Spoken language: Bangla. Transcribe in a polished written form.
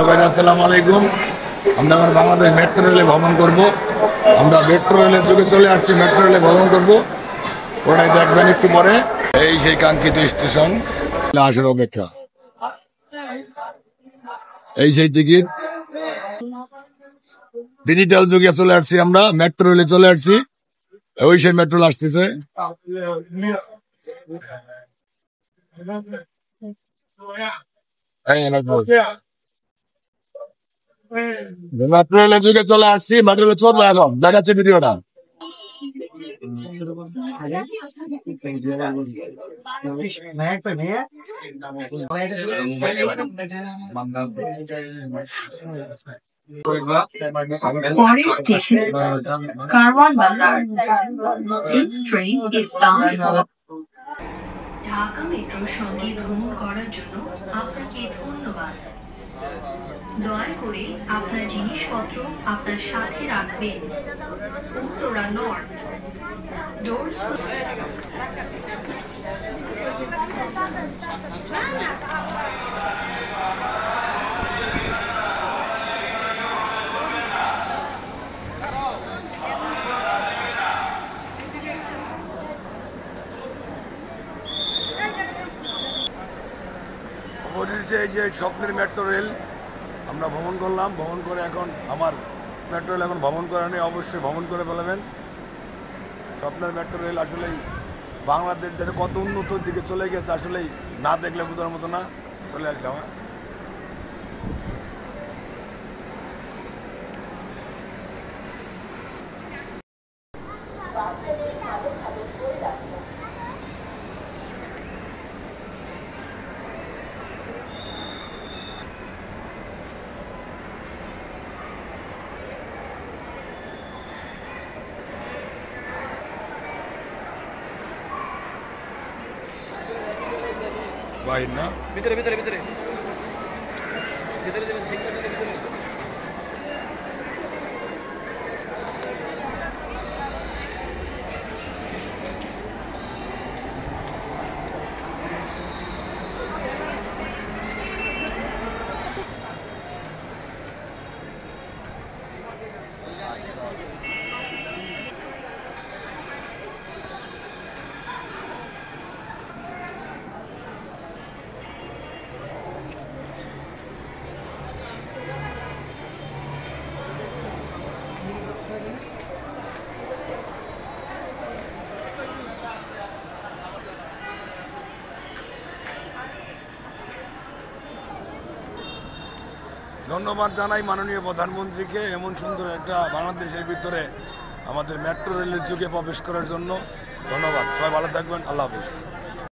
হ্যালো ভাই, আসসালামু আলাইকুম। আমরা এখন বাংলাদেশ মেট্রো রেলে ভ্রমণ করব। আমরা মেট্রো রেলের যুগে চলে আসছি, মেট্রো রেলে ভ্রমণ করব। ওটাই দেখবেন একটু পরে। এই সেই কাঙ্ক্ষিত স্টেশন, আসার অপেক্ষা। এই সেই টিকিট। ডিজিটাল যুগে চলে আসছি, আমরা মেট্রো রেলে চলে আসছি। ওই সেই মেট্রো আসতেছে। মেট্রো রেলের যুগে চলে আসছি, মেট্রো রেলে চলবো এখন, দেখাচ্ছে ভিডিওটা। পরের স্টেশন কারওয়ান বাজার। This train is bound for Dhaka মেট্রোর সঙ্গে ভ্রমণ করার জন্য আপনাকে ধন্যবাদ। দয়া করে আপনার জিনিসপত্র আপনার সাথে রাখবেন। Uttara north doors. অবশেষে এই যে স্বপ্নের মেট্রো রেল আমরা ভ্রমণ করলাম। ভ্রমণ করে এখন আমার মেট্রো রেল এখন ভ্রমণ করা নেই, অবশ্যই ভ্রমণ করে ফেলাবেন। স্বপ্নের মেট্রো রেল আসলেই বাংলাদেশ দেশে কত উন্নতর দিকে চলে গেছে, আসলেই না দেখলে বোঝার মতো না। চলে আসলাম। বাহির না, ভিতরে ভিতরে ভিতরে ভিতরে দেবেন, ভিতরে ধন্যবাদ জানাই মাননীয় প্রধানমন্ত্রীকে এমন সুন্দর একটা বাংলাদেশের ভিতরে আমাদের মেট্রো রেলের যুগে প্রবেশ করার জন্য। ধন্যবাদ, সবাই ভালো থাকবেন, আল্লাহ হাফিজ।